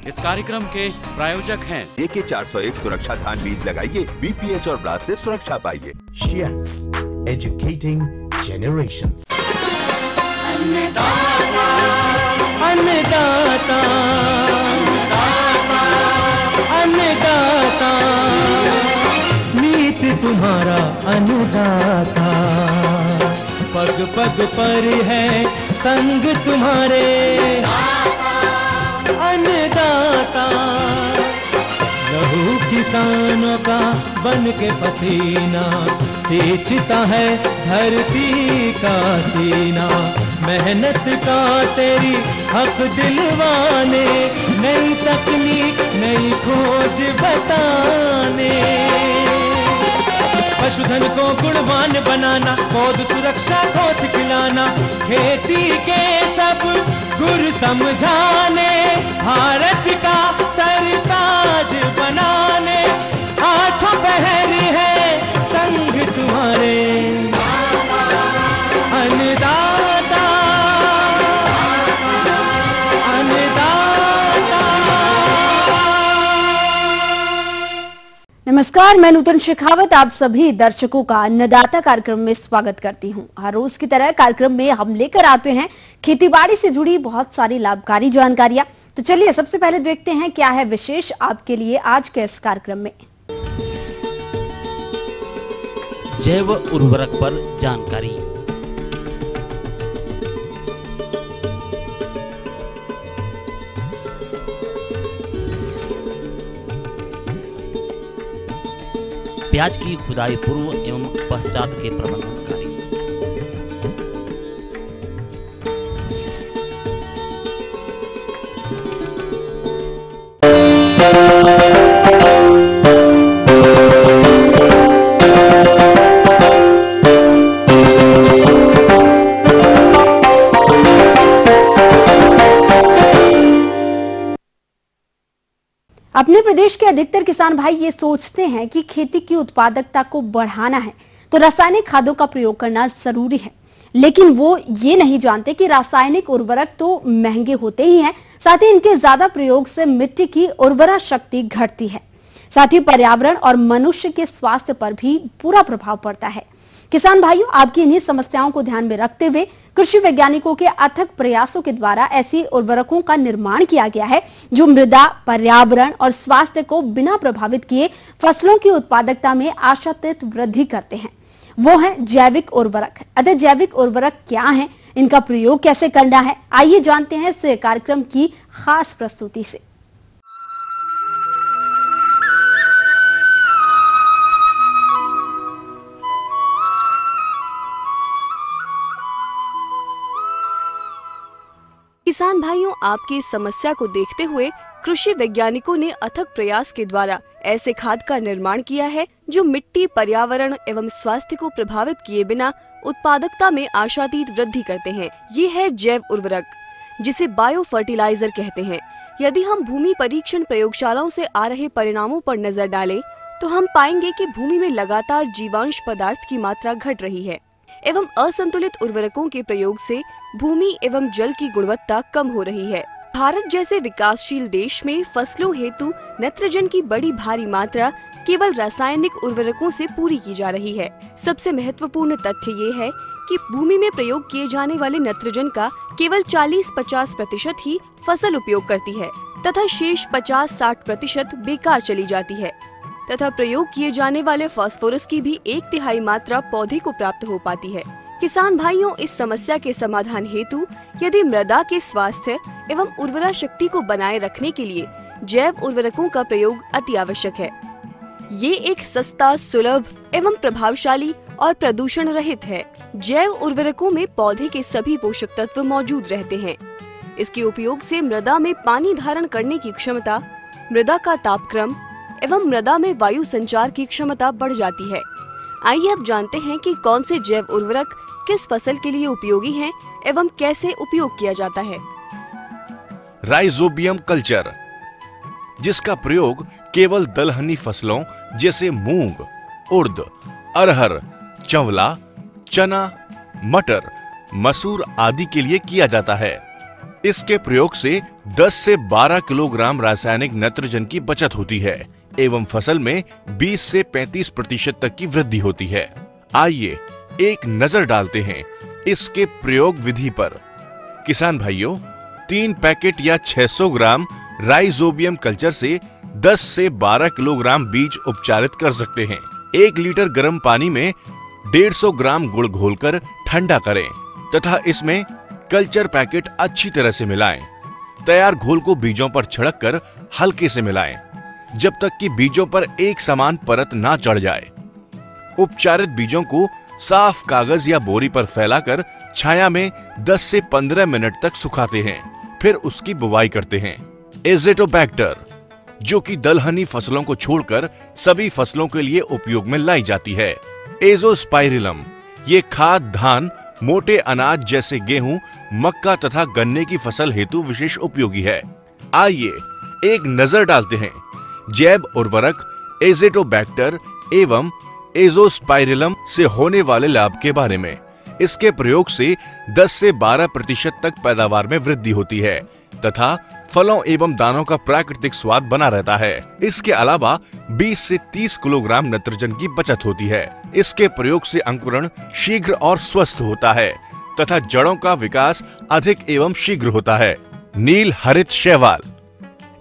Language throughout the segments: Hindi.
इस कार्यक्रम के प्रायोजक हैं AK 401 सुरक्षा धान बीज लगाइए, BPH और ब्लास्ट से सुरक्षा पाइए। Shiats, educating generations. अन्नदाता, अन्नदाता, अन्नदाता, नीत तुम्हारा अन्नदाता, पग पग पर है संग तुम्हारे अन्नदाता, लहू किसानों का बन के पसीना सींचता है धरती का सीना, मेहनत का तेरी हक दिलवाने, नई तकनीक नई खोज बताने, पशुधन को गुणवान बनाना, पौध सुरक्षा को सिखलाना, खेती के सब गुर समझाने, भारत का सरताज बनाने, आठों पहर है संग तुम्हारे अन्नदाता, अन्नदाता। नमस्कार, मैं नूतन शेखावत आप सभी दर्शकों का अन्नदाता कार्यक्रम में स्वागत करती हूं। हर रोज की तरह कार्यक्रम में हम लेकर आते हैं खेतीबाड़ी से जुड़ी बहुत सारी लाभकारी जानकारियां। तो चलिए सबसे पहले देखते हैं क्या है विशेष आपके लिए आज के इस कार्यक्रम में। जैव उर्वरक पर जानकारी। प्याज की खुदाई पूर्व एवं पश्चात के प्रबंधन कार्य। अपने प्रदेश के अधिकतर किसान भाई ये सोचते हैं कि खेती की उत्पादकता को बढ़ाना है तो रासायनिक खादों का प्रयोग करना जरूरी है, लेकिन वो ये नहीं जानते कि रासायनिक उर्वरक तो महंगे होते ही हैं, साथ ही इनके ज्यादा प्रयोग से मिट्टी की उर्वरा शक्ति घटती है, साथ ही पर्यावरण और मनुष्य के स्वास्थ्य पर भी बुरा प्रभाव पड़ता है। किसान भाइयों, आपकी इन्हीं समस्याओं को ध्यान में रखते हुए कृषि वैज्ञानिकों के अथक प्रयासों के द्वारा ऐसी उर्वरकों का निर्माण किया गया है जो मृदा, पर्यावरण और स्वास्थ्य को बिना प्रभावित किए फसलों की उत्पादकता में आशातीत वृद्धि करते हैं। वो है जैविक उर्वरक। अतः जैविक उर्वरक क्या है, इनका प्रयोग कैसे करना है, आइए जानते हैं इस कार्यक्रम की खास प्रस्तुति से। किसान भाइयों, आपकी इस समस्या को देखते हुए कृषि वैज्ञानिकों ने अथक प्रयास के द्वारा ऐसे खाद का निर्माण किया है जो मिट्टी, पर्यावरण एवं स्वास्थ्य को प्रभावित किए बिना उत्पादकता में आशातीत वृद्धि करते हैं। ये है जैव उर्वरक, जिसे बायो फर्टिलाइजर कहते हैं। यदि हम भूमि परीक्षण प्रयोगशालाओं से आ रहे परिणामों पर नजर डालें तो हम पाएंगे कि भूमि में लगातार जीवांश पदार्थ की मात्रा घट रही है एवं असंतुलित उर्वरकों के प्रयोग से भूमि एवं जल की गुणवत्ता कम हो रही है। भारत जैसे विकासशील देश में फसलों हेतु नाइट्रोजन की बड़ी भारी मात्रा केवल रासायनिक उर्वरकों से पूरी की जा रही है। सबसे महत्वपूर्ण तथ्य ये है कि भूमि में प्रयोग किए जाने वाले नाइट्रोजन का केवल 40-50% ही फसल उपयोग करती है तथा शेष 50-60% बेकार चली जाती है तथा प्रयोग किए जाने वाले फास्फोरस की भी 1/3 मात्रा पौधे को प्राप्त हो पाती है। किसान भाइयों, इस समस्या के समाधान हेतु यदि मृदा के स्वास्थ्य एवं उर्वरा शक्ति को बनाए रखने के लिए जैव उर्वरकों का प्रयोग अति आवश्यक है। ये एक सस्ता, सुलभ एवं प्रभावशाली और प्रदूषण रहित है। जैव उर्वरकों में पौधे के सभी पोषक तत्व मौजूद रहते हैं। इसके उपयोग से मृदा में पानी धारण करने की क्षमता, मृदा का तापक्रम एवं मृदा में वायु संचार की क्षमता बढ़ जाती है। आइए अब जानते हैं कि कौन से जैव उर्वरक किस फसल के लिए उपयोगी हैं एवं कैसे उपयोग किया जाता है। राइजोबियम कल्चर, जिसका प्रयोग केवल दलहनी फसलों जैसे मूंग, उड़द, अरहर, चंवला, चना, मटर, मसूर आदि के लिए किया जाता है। इसके प्रयोग से 10 से 12 किलोग्राम रासायनिक नाइट्रोजन की बचत होती है एवं फसल में 20 से 35% तक की वृद्धि होती है। आइए एक नजर डालते हैं इसके प्रयोग विधि पर। किसान भाइयों, 3 पैकेट या 600 ग्राम राइजोबियम कल्चर से 10 से 12 किलोग्राम बीज उपचारित कर सकते हैं। 1 लीटर गर्म पानी में 150 ग्राम गुड़ घोलकर ठंडा करें तथा इसमें कल्चर पैकेट अच्छी तरह से मिलाएं। तैयार घोल को बीजों पर छिड़क कर हल्के से मिलाएं जब तक कि बीजों पर एक समान परत ना चढ़ जाए। उपचारित बीजों को साफ कागज या बोरी पर फैलाकर छाया में 10 से 15 मिनट तक सुखाते हैं, फिर उसकी बुवाई करते हैं। एज़ोटोबैक्टर, जो कि दलहनी फसलों को छोड़कर सभी फसलों के लिए उपयोग में लाई जाती है। एज़ोस्पाइरिलम, ये खाद धान, मोटे अनाज जैसे गेहूं, मक्का तथा गन्ने की फसल हेतु विशेष उपयोगी है। आइए एक नजर डालते हैं जैव उर्वरक एज़ोटोबैक्टर एवं एज़ोस्पाइरिलम से होने वाले लाभ के बारे में। इसके प्रयोग से 10 से 12% तक पैदावार में वृद्धि होती है तथा फलों एवं दानों का प्राकृतिक स्वाद बना रहता है। इसके अलावा 20 से 30 किलोग्राम नाइट्रोजन की बचत होती है। इसके प्रयोग से अंकुरण शीघ्र और स्वस्थ होता है तथा जड़ों का विकास अधिक एवं शीघ्र होता है। नील हरित शैवाल,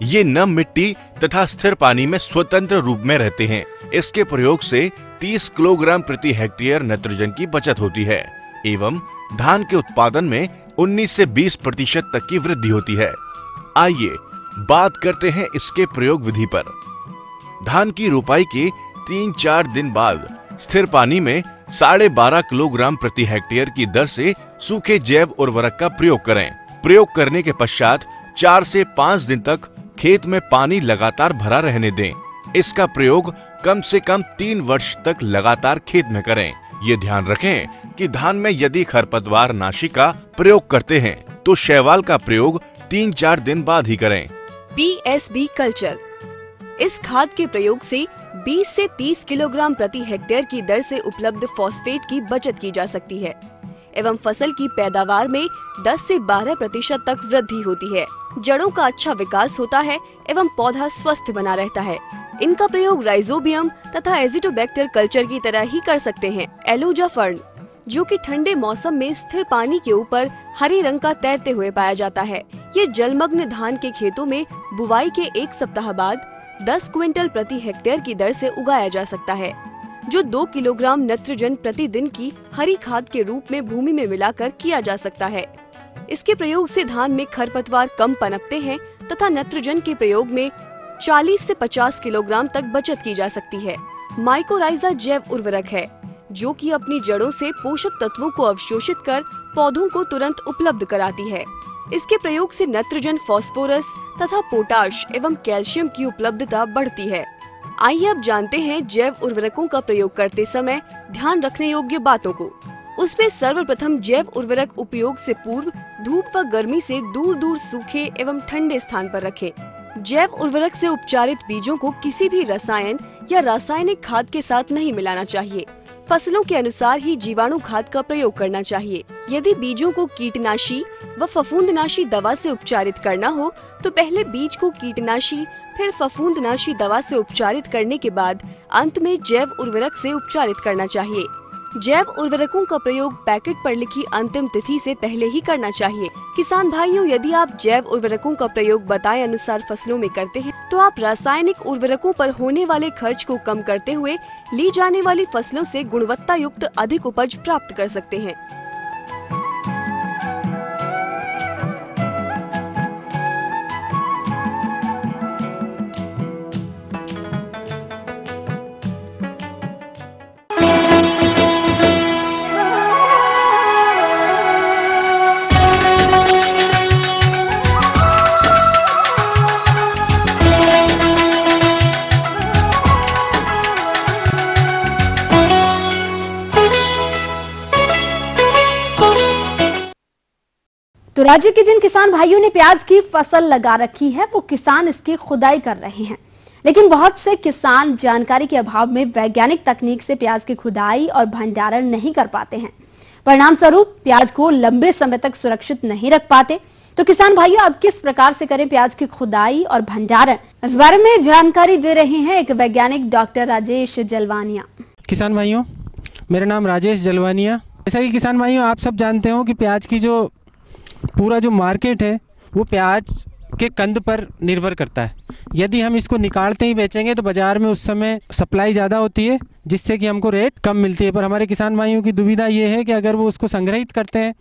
ये नम मिट्टी तथा स्थिर पानी में स्वतंत्र रूप में रहते हैं। इसके प्रयोग से 30 किलोग्राम प्रति हेक्टेयर नाइट्रोजन की बचत होती है एवं धान के उत्पादन में 19 से 20% तक की वृद्धि होती है। आइए बात करते हैं इसके प्रयोग विधि पर। धान की रोपाई के 3-4 दिन बाद स्थिर पानी में 12.5 किलोग्राम प्रति हेक्टेयर की दर से सूखे जैव उर्वरक का प्रयोग करें। प्रयोग करने के पश्चात 4 से 5 दिन तक खेत में पानी लगातार भरा रहने दें। इसका प्रयोग कम से कम 3 वर्ष तक लगातार खेत में करें। ये ध्यान रखें कि धान में यदि खरपतवार नाशी का प्रयोग करते हैं तो शैवाल का प्रयोग 3-4 दिन बाद ही करें। पीएसबी कल्चर, इस खाद के प्रयोग से 20 से 30 किलोग्राम प्रति हेक्टेयर की दर से उपलब्ध फॉस्फेट की बचत की जा सकती है एवं फसल की पैदावार में 10 से 12% तक वृद्धि होती है। जड़ों का अच्छा विकास होता है एवं पौधा स्वस्थ बना रहता है। इनका प्रयोग राइजोबियम तथा एज़ोटोबैक्टर कल्चर की तरह ही कर सकते हैं। एलुजा फर्न, जो कि ठंडे मौसम में स्थिर पानी के ऊपर हरे रंग का तैरते हुए पाया जाता है। ये जलमग्न धान के खेतों में बुवाई के 1 सप्ताह बाद 10 क्विंटल प्रति हेक्टेयर की दर से उगाया जा सकता है, जो 2 किलोग्राम नाइट्रोजन प्रतिदिन की हरी खाद के रूप में भूमि में मिलाकर किया जा सकता है। इसके प्रयोग से धान में खरपतवार कम पनपते हैं तथा नाइट्रोजन के प्रयोग में 40 से 50 किलोग्राम तक बचत की जा सकती है। माइकोराइजा जैव उर्वरक है, जो कि अपनी जड़ों से पोषक तत्वों को अवशोषित कर पौधों को तुरंत उपलब्ध कराती है। इसके प्रयोग से नाइट्रोजन, फास्फोरस तथा पोटाश एवं कैल्शियम की उपलब्धता बढ़ती है। आइए अब जानते हैं जैव उर्वरकों का प्रयोग करते समय ध्यान रखने योग्य बातों को। उसमें सर्वप्रथम जैव उर्वरक उपयोग से पूर्व धूप व गर्मी से दूर दूर सूखे एवं ठंडे स्थान पर रखें। जैव उर्वरक से उपचारित बीजों को किसी भी रसायन या रासायनिक खाद के साथ नहीं मिलाना चाहिए। फसलों के अनुसार ही जीवाणु खाद का प्रयोग करना चाहिए। यदि बीजों को कीटनाशी व फफूंदनाशी दवा से उपचारित करना हो तो पहले बीज को कीटनाशी फिर फफूंदनाशी दवा से उपचारित करने के बाद अंत में जैव उर्वरक से उपचारित करना चाहिए। जैव उर्वरकों का प्रयोग पैकेट पर लिखी अंतिम तिथि से पहले ही करना चाहिए। किसान भाइयों, यदि आप जैव उर्वरकों का प्रयोग बताए अनुसार फसलों में करते हैं तो आप रासायनिक उर्वरकों पर होने वाले खर्च को कम करते हुए ली जाने वाली फसलों से गुणवत्ता युक्त अधिक उपज प्राप्त कर सकते हैं। तो राज्य के जिन किसान भाइयों ने प्याज की फसल लगा रखी है वो किसान इसकी खुदाई कर रहे हैं, लेकिन बहुत से किसान जानकारी के अभाव में वैज्ञानिक तकनीक से प्याज की खुदाई और भंडारण नहीं कर पाते हैं। परिणाम स्वरूप प्याज को लंबे समय तक सुरक्षित नहीं रख पाते। तो किसान भाइयों, अब किस प्रकार से करें प्याज की खुदाई और भंडारण, इस बारे में जानकारी दे रहे हैं एक वैज्ञानिक डॉक्टर राजेश जलवानिया। किसान भाइयों, मेरा नाम राजेश जलवानिया। जैसा कि किसान भाइयों आप सब जानते हो कि प्याज की जो पूरा जो मार्केट है वो प्याज के कंद पर निर्भर करता है। यदि हम इसको निकालते ही बेचेंगे तो बाज़ार में उस समय सप्लाई ज़्यादा होती है, जिससे कि हमको रेट कम मिलती है। पर हमारे किसान भाइयों की दुविधा ये है कि अगर वो उसको संग्रहित करते हैं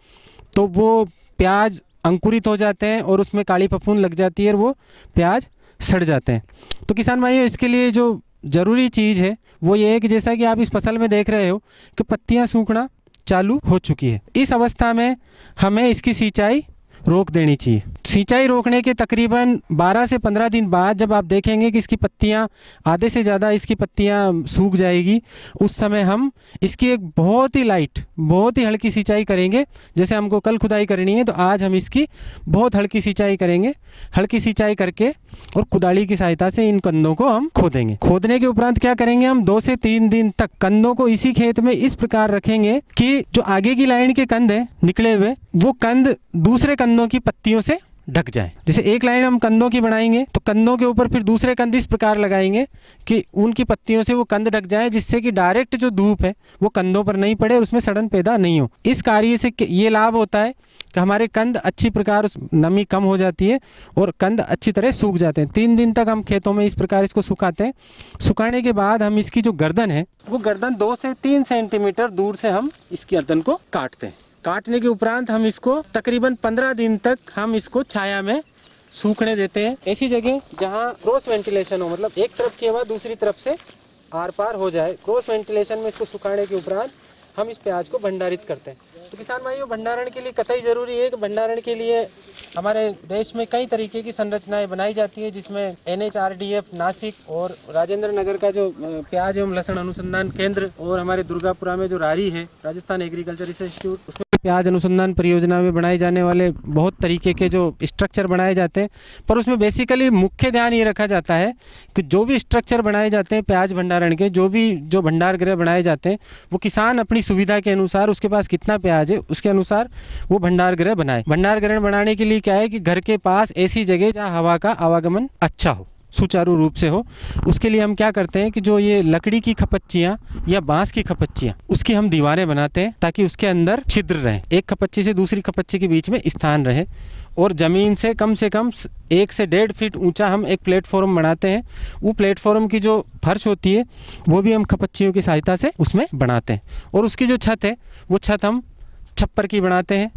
तो वो प्याज अंकुरित हो जाते हैं और उसमें काली फफूंद लग जाती है और वो प्याज सड़ जाते हैं। तो किसान भाइयों, इसके लिए जो ज़रूरी चीज़ है वो ये है कि जैसा कि आप इस फसल में देख रहे हो कि पत्तियाँ सूखना चालू हो चुकी है। इस अवस्था में हमें इसकी सिंचाई रोक देनी चाहिए। सिंचाई रोकने के तकरीबन 12 से 15 दिन बाद जब आप देखेंगे कि इसकी पत्तियां आधे से ज़्यादा इसकी पत्तियां सूख जाएगी, उस समय हम इसकी एक बहुत ही लाइट, बहुत ही हल्की सिंचाई करेंगे। जैसे हमको कल खुदाई करनी है तो आज हम इसकी बहुत हल्की सिंचाई करेंगे। हल्की सिंचाई करके और कुदाली की सहायता से इन कंदों को हम खोदेंगे। खोदने के उपरांत क्या करेंगे, हम 2 से 3 दिन तक कंदों को इसी खेत में इस प्रकार रखेंगे कि जो आगे की लाइन के कंद हैं निकले हुए, वो कंद दूसरे कंदों की पत्तियों से ढक जाए। जैसे एक लाइन हम कंदों की बनाएंगे तो कंदों के ऊपर फिर दूसरे कंद इस प्रकार लगाएंगे कि उनकी पत्तियों से वो कंद ढक जाए, जिससे कि डायरेक्ट जो धूप है वो कंदों पर नहीं पड़े और उसमें सड़न पैदा नहीं हो। इस कार्य से ये लाभ होता है कि हमारे कंद अच्छी प्रकार नमी कम हो जाती है और कंद अच्छी तरह सूख जाते हैं। 3 दिन तक हम खेतों में इस प्रकार इसको सुखाते हैं। सुखाने के बाद हम इसकी जो गर्दन है वो गर्दन 2 से 3 सेंटीमीटर दूर से हम इस गर्दन को काटते हैं। काटने के उपरांत हम इसको तकरीबन 15 दिन तक हम इसको छाया में सूखने देते हैं। ऐसी जगह जहां क्रॉस वेंटिलेशन हो, मतलब एक तरफ की हवा दूसरी तरफ से आर पार हो जाए। क्रॉस वेंटिलेशन में इसको सुखाने के उपरांत हम इस प्याज को भंडारित करते हैं। तो किसान भाइयों, भंडारण के लिए कतई ज़रूरी है कि भंडारण के लिए हमारे देश में कई तरीके की संरचनाएं बनाई जाती है, जिसमें NHRDF नासिक और राजेंद्र नगर का जो प्याज एवं लहसुन अनुसंधान केंद्र और हमारे दुर्गापुरा में जो रारी है, राजस्थान एग्रीकल्चर रिसर्च इंस्टीट्यूट, उसमें प्याज अनुसंधान परियोजना में बनाए जाने वाले बहुत तरीके के जो स्ट्रक्चर बनाए जाते हैं। पर उसमें बेसिकली मुख्य ध्यान ये रखा जाता है कि जो भी स्ट्रक्चर बनाए जाते हैं प्याज भंडारण के, जो भंडार गृह बनाए जाते हैं, वो किसान अपनी सुविधा के अनुसार, उसके पास कितना प्याज है उसके अनुसार वो भंडार गृह बनाए। भंडार गृह बनाने के लिए क्या है कि घर के पास ऐसी जगह जहाँ हवा का आवागमन अच्छा हो, सुचारू रूप से हो। उसके लिए हम क्या करते हैं कि जो ये लकड़ी की खपच्चियाँ या बांस की खपच्चियाँ, उसकी हम दीवारें बनाते हैं ताकि उसके अंदर छिद्र रहे, एक खपच्ची से दूसरी खपच्ची के बीच में स्थान रहे। और ज़मीन से कम 1 से 1.5 फीट ऊंचा हम एक प्लेटफॉर्म बनाते हैं। वो प्लेटफॉर्म की जो फर्श होती है वो भी हम खपच्चियों की सहायता से उसमें बनाते हैं। और उसकी जो छत है वो छत हम छप्पर की बनाते हैं।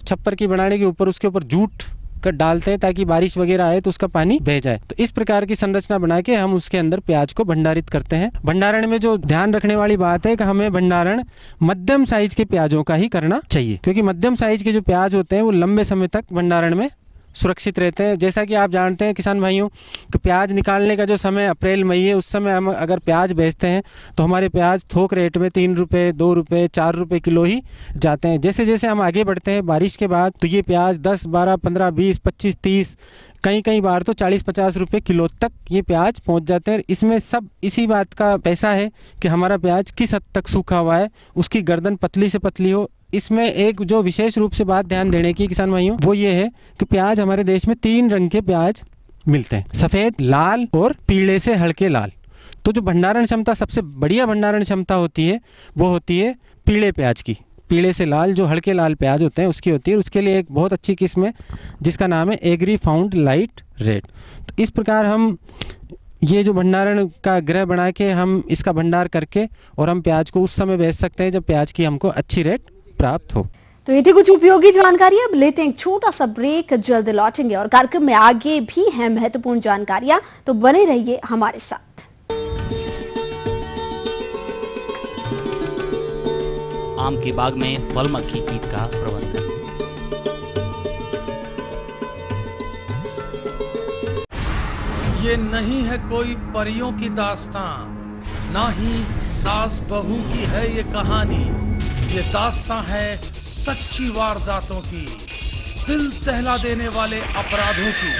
छप्पर की बनाने के ऊपर उसके ऊपर जूट कर डालते हैं ताकि बारिश वगैरह आए तो उसका पानी बह जाए। तो इस प्रकार की संरचना बना के हम उसके अंदर प्याज को भंडारित करते हैं। भंडारण में जो ध्यान रखने वाली बात है कि हमें भंडारण मध्यम साइज के प्याजों का ही करना चाहिए, क्योंकि मध्यम साइज के जो प्याज होते हैं वो लंबे समय तक भंडारण में सुरक्षित रहते हैं। जैसा कि आप जानते हैं किसान भाइयों कि प्याज निकालने का जो समय अप्रैल मई है, उस समय हम अगर प्याज बेचते हैं तो हमारे प्याज थोक रेट में 3 रुपये, 2 रुपये, 4 रुपये किलो ही जाते हैं। जैसे जैसे हम आगे बढ़ते हैं बारिश के बाद तो ये प्याज 10, 12, 15, 20, 25, 30, कई बार तो 40-50 रुपये किलो तक ये प्याज पहुंच जाते हैं। इसमें सब इसी बात का पैसा है कि हमारा प्याज किस हद तक सूखा हुआ है, उसकी गर्दन पतली से पतली हो। इसमें एक जो विशेष रूप से बात ध्यान देने की किसान भाइयों वो ये है कि प्याज हमारे देश में 3 रंग के प्याज मिलते हैं, सफ़ेद, लाल और पीले से हल्के लाल। तो जो भंडारण क्षमता, सबसे बढ़िया भंडारण क्षमता होती है वो होती है पीले प्याज की। पीले से लाल जो हल्के लाल प्याज होते हैं उसकी होती है। उसके लिए एक बहुत अच्छी किस्म है जिसका नाम है एग्री फाउंड लाइट रेड। तो इस प्रकार हम ये जो भंडारण का गृह बना के हम इसका भंडार करके और हम प्याज को उस समय बेच सकते हैं जब प्याज की हमको अच्छी रेट प्राप्त हो। तो ये थी कुछ उपयोगी जानकारी। अब लेते हैं एक छोटा सा ब्रेक, जल्द लौटेंगे और कार्यक्रम में आगे भी हैं महत्वपूर्ण जानकारियां, तो बने रहिए हमारे साथ। आम के बाग में फल मक्खी कीट का प्रबंधन। ये नहीं है कोई परियों की दास्तां, ना ही सास बहू की है ये कहानी। ये दास्तां है सच्ची वारदातों की, दिल दहला देने वाले अपराधों की।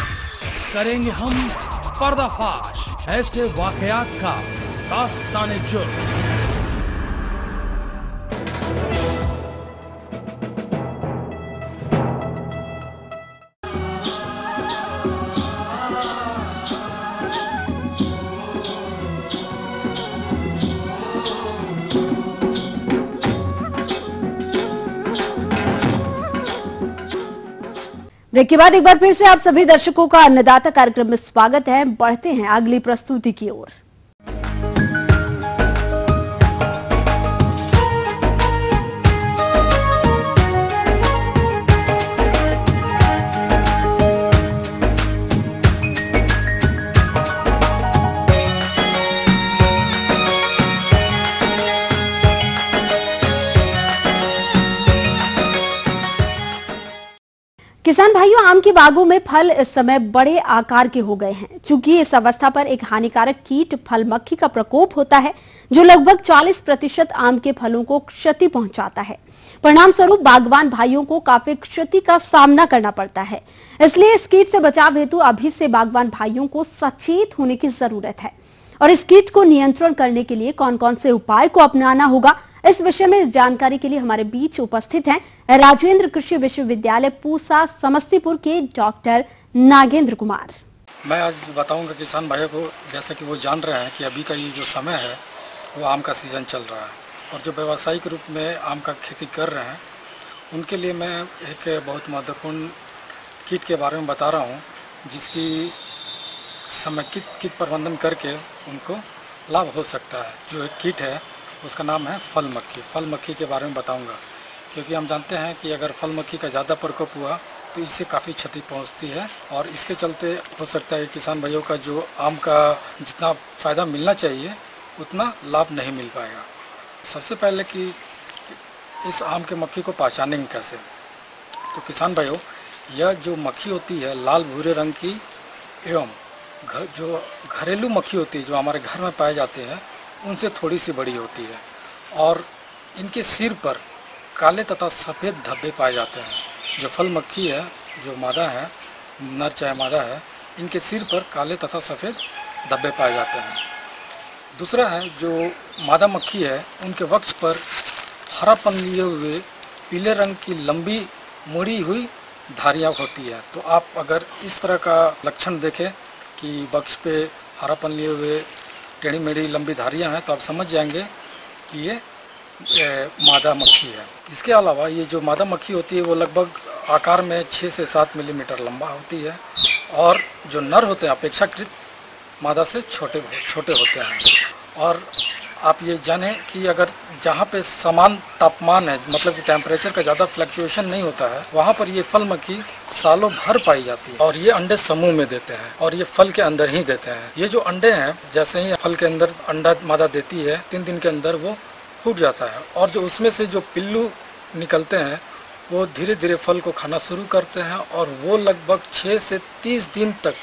करेंगे हम पर्दाफाश ऐसे वाकयात का, दास्ताने जुर्म। ब्रेक के बाद एक बार फिर से आप सभी दर्शकों का अन्नदाता कार्यक्रम में स्वागत है। बढ़ते हैं अगली प्रस्तुति की ओर। किसान भाइयों, आम के बागों में फल इस समय बड़े आकार के हो गए हैं। चूंकि इस अवस्था पर एक हानिकारक कीट फल मक्खी का प्रकोप होता है जो लगभग 40% आम के फलों को क्षति पहुंचाता है। परिणाम स्वरूप बागवान भाइयों को काफी क्षति का सामना करना पड़ता है। इसलिए इस कीट से बचाव हेतु अभी से बागवान भाइयों को सचेत होने की जरूरत है। और इस कीट को नियंत्रण करने के लिए कौन कौन से उपाय को अपनाना होगा, इस विषय में जानकारी के लिए हमारे बीच उपस्थित हैं राजेंद्र कृषि विश्वविद्यालय पूसा समस्तीपुर के डॉक्टर नागेंद्र कुमार। मैं आज बताऊंगा किसान भाइयों को, जैसा कि वो जान रहे हैं कि अभी का ये जो समय है वो आम का सीज़न चल रहा है और जो व्यावसायिक रूप में आम का खेती कर रहे हैं उनके लिए मैं एक बहुत महत्वपूर्ण कीट के बारे में बता रहा हूँ, जिसकी समेकित कीट प्रबंधन करके उनको लाभ हो सकता है। जो एक कीट है उसका नाम है फल मक्खी। फल मक्खी के बारे में बताऊंगा, क्योंकि हम जानते हैं कि अगर फल मक्खी का ज़्यादा प्रकोप हुआ तो इससे काफ़ी क्षति पहुंचती है और इसके चलते हो सकता है किसान भाइयों का जो आम का जितना फ़ायदा मिलना चाहिए उतना लाभ नहीं मिल पाएगा। सबसे पहले कि इस आम के मक्खी को पहचानेंगे कैसे, तो किसान भाइयों यह जो मक्खी होती है लाल भूरे रंग की एवं जो घरेलू मक्खी होती है जो हमारे घर में पाए जाते हैं उनसे थोड़ी सी बड़ी होती है और इनके सिर पर काले तथा सफ़ेद धब्बे पाए जाते हैं। जो फल मक्खी है, जो मादा है, नर चाहे मादा है, इनके सिर पर काले तथा सफ़ेद धब्बे पाए जाते हैं। दूसरा है जो मादा मक्खी है, उनके वक्ष पर हरापन लिए हुए पीले रंग की लंबी मुड़ी हुई धारियाँ होती है। तो आप अगर इस तरह का लक्षण देखें कि वक्ष पे हरापन लिए हुए टेढ़ी मेढ़ी लंबी धारियाँ हैं तो आप समझ जाएंगे कि ये मादा मक्खी है। इसके अलावा ये जो मादा मक्खी होती है वो लगभग आकार में 6 से 7 मिलीमीटर लंबा होती है और जो नर होते हैं अपेक्षाकृत मादा से छोटे होते हैं। और आप ये जानें कि अगर जहाँ पे समान तापमान है, मतलब कि टेम्परेचर का ज़्यादा फ्लक्चुएशन नहीं होता है, वहाँ पर ये फल मक्खी सालों भर पाई जाती है और ये अंडे समूह में देते हैं और ये फल के अंदर ही देते हैं। ये जो अंडे हैं, जैसे ही फल के अंदर अंडा मादा देती है 3 दिन के अंदर वो फूट जाता है और जो उसमें से जो पिल्लू निकलते हैं वो धीरे धीरे फल को खाना शुरू करते हैं और वो लगभग 6 से 30 दिन तक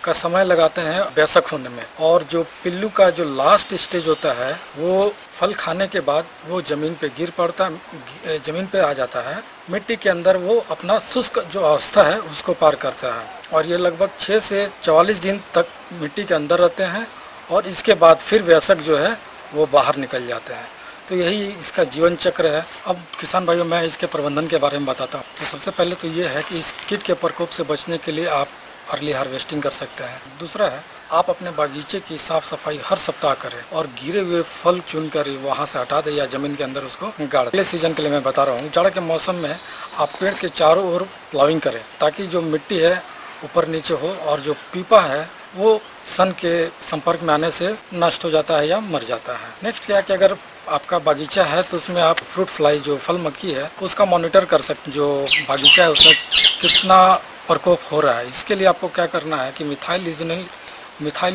का समय लगाते हैं वयस्क होने में। और जो पिल्लू का जो लास्ट स्टेज होता है वो फल खाने के बाद वो ज़मीन पे गिर पड़ता है, ज़मीन पे आ जाता है, मिट्टी के अंदर वो अपना शुष्क जो अवस्था है उसको पार करता है और ये लगभग 6 से 44 दिन तक मिट्टी के अंदर रहते हैं और इसके बाद फिर वयस्क जो है वो बाहर निकल जाते हैं। तो यही इसका जीवन चक्र है। अब किसान भाइयों मैं इसके प्रबंधन के बारे में बताता हूँ। तो सबसे पहले तो ये है कि इस कीट के प्रकोप से बचने के लिए आप अर्ली हार्वेस्टिंग कर सकते हैं। दूसरा है आप अपने बागीचे की साफ सफाई हर सप्ताह करें और गिरे हुए फल चुनकर वहाँ से हटा दें या जमीन के अंदर उसको गाड़ दें। अगले सीजन के लिए मैं बता रहा हूँ, जाड़ के मौसम में आप पेड़ के चारों ओर प्लाविंग करें ताकि जो मिट्टी है ऊपर नीचे हो और जो पीपा है वो सन के संपर्क में आने से नष्ट हो जाता है या मर जाता है। नेक्स्ट क्या है कि अगर आपका बागीचा है तो उसमें आप फ्रूट फ्लाई जो फल मक्खी है उसका मॉनिटर कर सकते। जो बागीचा है उसमें कितना प्रकोप हो रहा है, इसके लिए आपको क्या करना है कि मिथाइल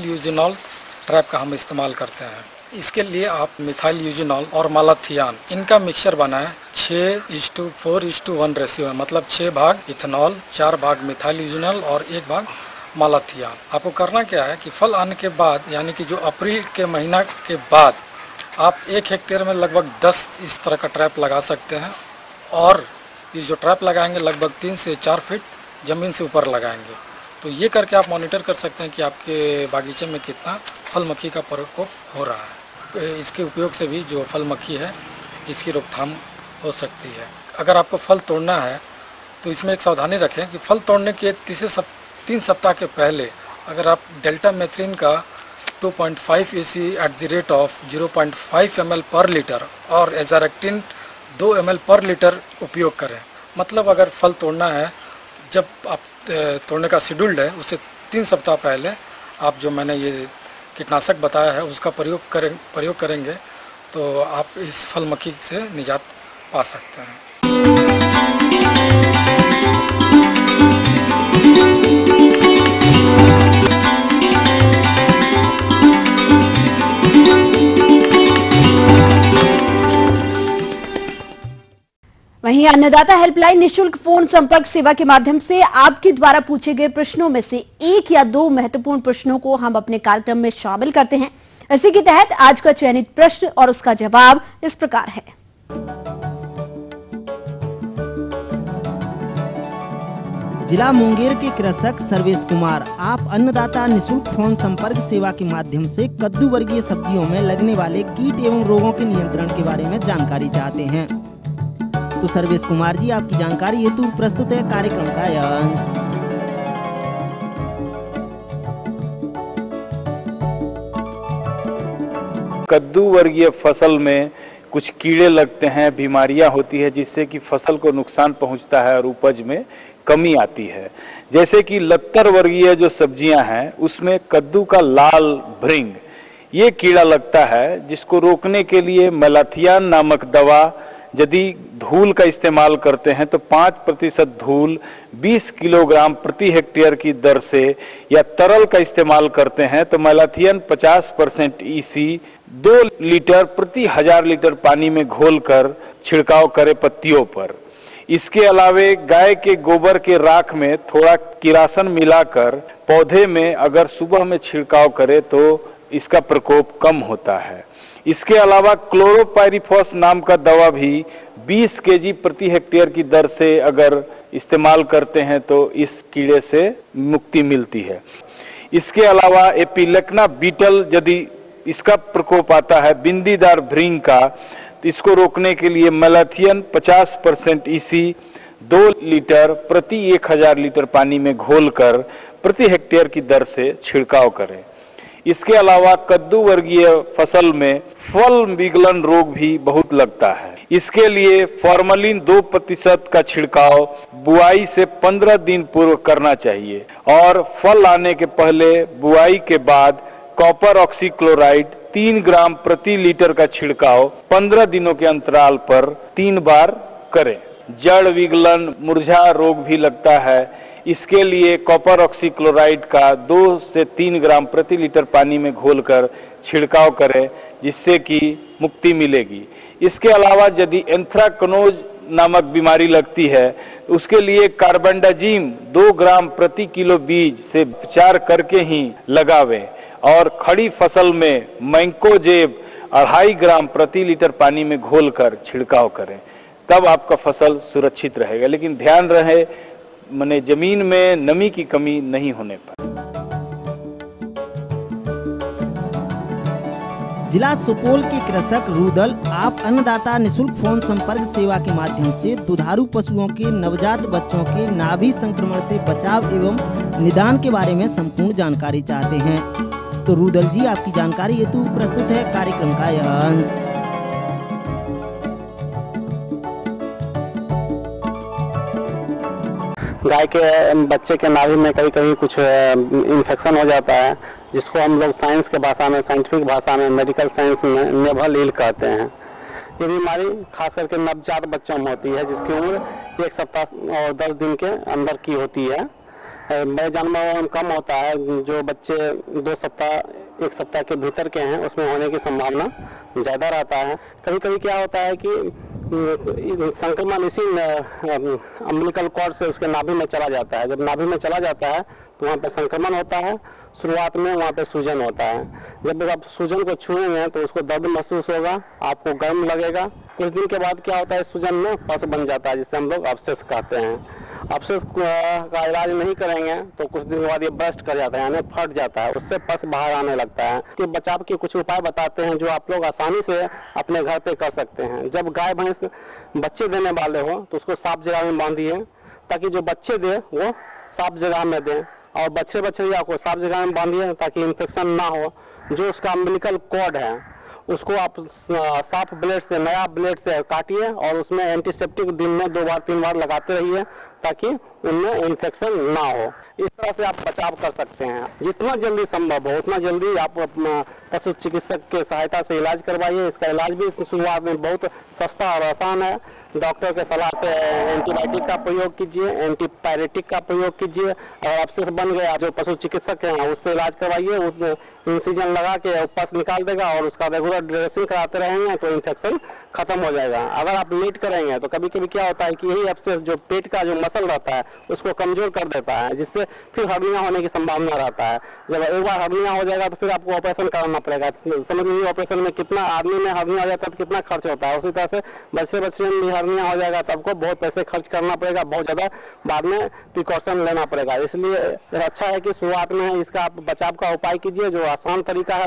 यूजिनॉल ट्रैप का हम इस्तेमाल करते हैं। इसके लिए आप मिथाइल यूजिनॉल और मालाथियान इनका मिक्सचर बनाएं 6:4:1 रेशियो है, मतलब 6 भाग इथेनॉल, 4 भाग मिथाइल यूजिनॉल और 1 भाग मालाथियान। आपको करना क्या है कि फल आने के बाद यानी कि जो अप्रैल के महीना के बाद आप 1 हेक्टेयर में लगभग 10 इस तरह का ट्रैप लगा सकते हैं और ये जो ट्रैप लगाएंगे लगभग 3 से 4 फीट ज़मीन से ऊपर लगाएंगे। तो ये करके आप मॉनिटर कर सकते हैं कि आपके बागीचे में कितना फल मक्खी का प्रकोप हो रहा है। इसके उपयोग से भी जो फल मक्खी है इसकी रोकथाम हो सकती है। अगर आपको फल तोड़ना है तो इसमें एक सावधानी रखें कि फल तोड़ने के 3 सप्ताह के पहले अगर आप डेल्टा मेथ्रिन का 2.5 EC @ 0.5 ml पर लीटर और एजारेक्टिन 2 ml पर लीटर उपयोग करें। मतलब अगर फल तोड़ना है जब आप तोड़ने का शेड्यूल्ड है उससे 3 सप्ताह पहले आप जो मैंने ये कीटनाशक बताया है उसका प्रयोग करेंगे तो आप इस फल मक्खी से निजात पा सकते हैं। वहीं अन्नदाता हेल्पलाइन निशुल्क फोन संपर्क सेवा के माध्यम से आपके द्वारा पूछे गए प्रश्नों में से 1 या 2 महत्वपूर्ण प्रश्नों को हम अपने कार्यक्रम में शामिल करते हैं। इसी के तहत आज का चयनित प्रश्न और उसका जवाब इस प्रकार है। जिला मुंगेर के कृषक सर्वेश कुमार, आप अन्नदाता निशुल्क फोन संपर्क सेवा के माध्यम से कद्दू वर्गीय सब्जियों में लगने वाले कीट एवं रोगों के नियंत्रण के बारे में जानकारी चाहते हैं। तो सर्वेश कुमार जी, आपकी जानकारी हेतु प्रस्तुत है कार्यक्रम का यह अंश। कद्दू वर्गीय फसल में कुछ कीड़े लगते हैं, बीमारियां होती है जिससे कि फसल को नुकसान पहुंचता है और उपज में कमी आती है। जैसे कि लत्तर वर्गीय जो सब्जियां हैं उसमें कद्दू का लाल भृंग ये कीड़ा लगता है, जिसको रोकने के लिए मेलाथियान नामक दवा यदि धूल का इस्तेमाल करते हैं तो 5% धूल 20 किलोग्राम प्रति हेक्टेयर की दर से, या तरल का इस्तेमाल करते हैं तो मेलाथियन 50% EC 2 लीटर प्रति 1000 लीटर पानी में घोलकर छिड़काव करें पत्तियों पर। इसके अलावे गाय के गोबर के राख में थोड़ा किरासन मिलाकर पौधे में अगर सुबह में छिड़काव करे तो इसका प्रकोप कम होता है। इसके अलावा क्लोरोपाइरिफॉस नाम का दवा भी 20 केजी प्रति हेक्टेयर की दर से अगर इस्तेमाल करते हैं तो इस कीड़े से मुक्ति मिलती है। इसके अलावा एपिलेक्ना बीटल यदि इसका प्रकोप आता है बिंदीदार भृंग का, तो इसको रोकने के लिए मेलाथियन 50% EC 2 लीटर प्रति 1000 लीटर पानी में घोलकर प्रति हेक्टेयर की दर से छिड़काव करें। इसके अलावा कद्दू वर्गीय फसल में फल विगलन रोग भी बहुत लगता है। इसके लिए फॉर्मलिन 2% का छिड़काव बुआई से 15 दिन पूर्व करना चाहिए और फल आने के पहले बुआई के बाद कॉपर ऑक्सीक्लोराइड 3 ग्राम प्रति लीटर का छिड़काव 15 दिनों के अंतराल पर 3 बार करें। जड़ विगलन मुरझा रोग भी लगता है, इसके लिए कॉपर ऑक्सीक्लोराइड का 2 से 3 ग्राम प्रति लीटर पानी में घोलकर छिड़काव करें, जिससे कि मुक्ति मिलेगी। इसके अलावा यदि एंथ्राकनोज नामक बीमारी लगती है तो उसके लिए कार्बेंडाजिम 2 ग्राम प्रति किलो बीज से उपचार करके ही लगावें और खड़ी फसल में मैंकोजेब 2.5 ग्राम प्रति लीटर पानी में घोलकर छिड़काव करें, तब आपका फसल सुरक्षित रहेगा। लेकिन ध्यान रहे माने जमीन में नमी की कमी नहीं होने पर। जिला सुपौल के कृषक रुदल, आप अन्नदाता निशुल्क फोन संपर्क सेवा के माध्यम से दुधारू पशुओं के नवजात बच्चों के नाभि संक्रमण से बचाव एवं निदान के बारे में संपूर्ण जानकारी चाहते हैं। तो रुदल जी, आपकी जानकारी हेतु प्रस्तुत है कार्यक्रम का यह अंश। गाय के बच्चे के नाभि में कभी कभी कुछ इन्फेक्शन हो जाता है, जिसको हम लोग साइंस के भाषा में, साइंटिफिक भाषा में, मेडिकल साइंस में नेवल हील कहते हैं। ये बीमारी खास करके नवजात बच्चों में होती है, जिसकी उम्र 1 सप्ताह और 10 दिन के अंदर की होती है। बड़े जानवरों में कम होता है, जो बच्चे 2 सप्ताह 1 सप्ताह के भीतर के हैं उसमें होने की संभावना ज़्यादा रहता है। कभी कभी क्या होता है कि संक्रमण इसी अम्बिलिकल कॉर्ड से उसके नाभि में चला जाता है। जब नाभि में चला जाता है तो वहाँ पे संक्रमण होता है। शुरुआत में वहाँ पे सूजन होता है। जब आप सूजन को छुएंगे तो उसको दर्द महसूस होगा, आपको गर्म लगेगा। कुछ दिन के बाद क्या होता है, सूजन में पस बन जाता है, जिससे हम लोग अब्सेस कहते हैं। अब्सेस का इलाज नहीं करेंगे तो कुछ दिन के बाद ये बर्स्ट कर जाता है, यानी फट जाता है, उससे पस बाहर आने लगता है। कि बचाव के कुछ उपाय बताते हैं जो आप लोग आसानी से अपने घर पे कर सकते हैं। जब गाय भैंस बच्चे देने वाले हो तो उसको साफ जगह में बांधिए, ताकि जो बच्चे दे वो साफ जगह में दें, और बछड़िया को साफ जगह में बांधिए ताकि इन्फेक्शन ना हो। जो उसका अम्बिलिकल कॉर्ड है उसको आप साफ ब्लेड से, नया ब्लेड से काटिए और उसमें एंटीसेप्टिक दिन में 2 बार 3 बार लगाते रहिए ताकि उनमें इन्फेक्शन ना हो। इस तरह से आप बचाव कर सकते हैं। जितना जल्दी संभव हो उतना जल्दी आप पशु चिकित्सक के सहायता से इलाज करवाइए। इसका इलाज भी शुरुआत में बहुत सस्ता और आसान है। डॉक्टर के सलाह से एंटीबायोटिक का प्रयोग कीजिए, एंटीपायरेटिक का प्रयोग कीजिए। और अब्सेस बन गया, जो पशु चिकित्सक हैं उससे इलाज करवाइए। उसमें इंसिजन लगा के पस निकाल देगा और उसका रेगुलर ड्रेसिंग कराते रहेंगे तो इन्फेक्शन खत्म हो जाएगा। अगर आप लेट करेंगे तो कभी कभी क्या होता है कि यही अब्सेस जो पेट का जो मसल रहता है उसको कमजोर कर देता है, जिससे फिर हर्निया होने की संभावना रहता है। जब एक बार हर्निया हो जाएगा तो फिर आपको ऑपरेशन कराना पड़ेगा। समझ लीजिए ऑपरेशन में कितना, आदमी में हर्निया हो जाता है तो कितना खर्च होता है। उसी तरह से बच्चे में भी हर्निया हो जाएगा तो आपको बहुत पैसे खर्च करना पड़ेगा, बहुत ज्यादा बाद में प्रिकॉशन लेना पड़ेगा। इसलिए अच्छा है कि शुरुआत में इसका आप बचाव का उपाय कीजिए। जो आसान तरीका है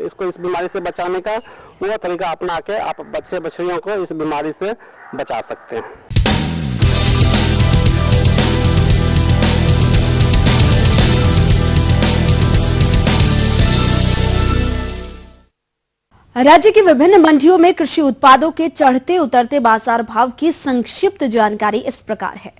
इसको, इस बीमारी से बचाने का, वो तरीका अपना के आप बच्चे बछड़ियों को इस बीमारी से बचा सकते हैं। राज्य की विभिन्न मंडियों में कृषि उत्पादों के चढ़ते उतरते बाजार भाव की संक्षिप्त जानकारी इस प्रकार है।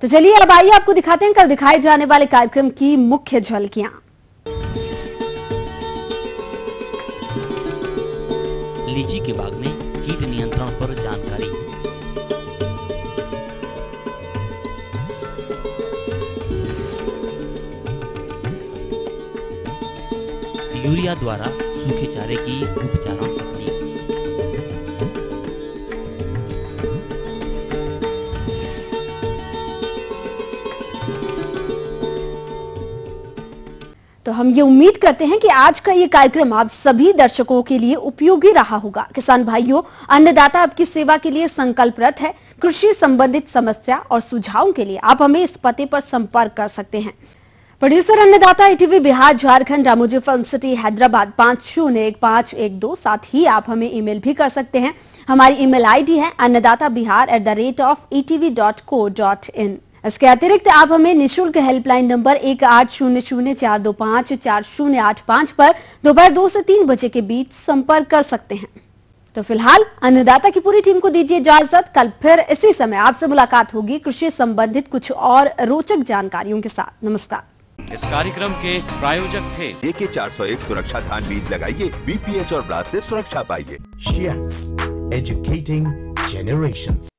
तो चलिए अब आइए आपको दिखाते हैं कल दिखाए जाने वाले कार्यक्रम की मुख्य झलकियां। लीची के बाग में कीट नियंत्रण पर जानकारी। यूरिया द्वारा सूखे चारे की उपचारण तकनीक। तो हम ये उम्मीद करते हैं कि आज का ये कार्यक्रम आप सभी दर्शकों के लिए उपयोगी रहा होगा। किसान भाइयों, अन्नदाता आपकी सेवा के लिए संकल्परत है। कृषि संबंधित समस्या और सुझावों के लिए आप हमें इस पते पर संपर्क कर सकते हैं। प्रोड्यूसर अन्नदाता ITV Bihar Jharkhand, Ramoji film city Hyderabad 501512। साथ ही आप हमें ईमेल भी कर सकते हैं। हमारी ईमेल ID है annadatabihar@etv.co.in। इसके अतिरिक्त आप हमें निःशुल्क हेल्पलाइन नंबर 180042540885 पर दोपहर 2 से 3 बजे के बीच संपर्क कर सकते हैं। तो फिलहाल अन्नदाता की पूरी टीम को दीजिए इजाजत। कल फिर इसी समय आपसे मुलाकात होगी कृषि संबंधित कुछ और रोचक जानकारियों के साथ। नमस्कार। इस कार्यक्रम के प्रायोजक थे AK401 सुरक्षा धान बीज लगाइए, BPH और ब्लास्ट से सुरक्षा पाइए। Shiats, educating generations.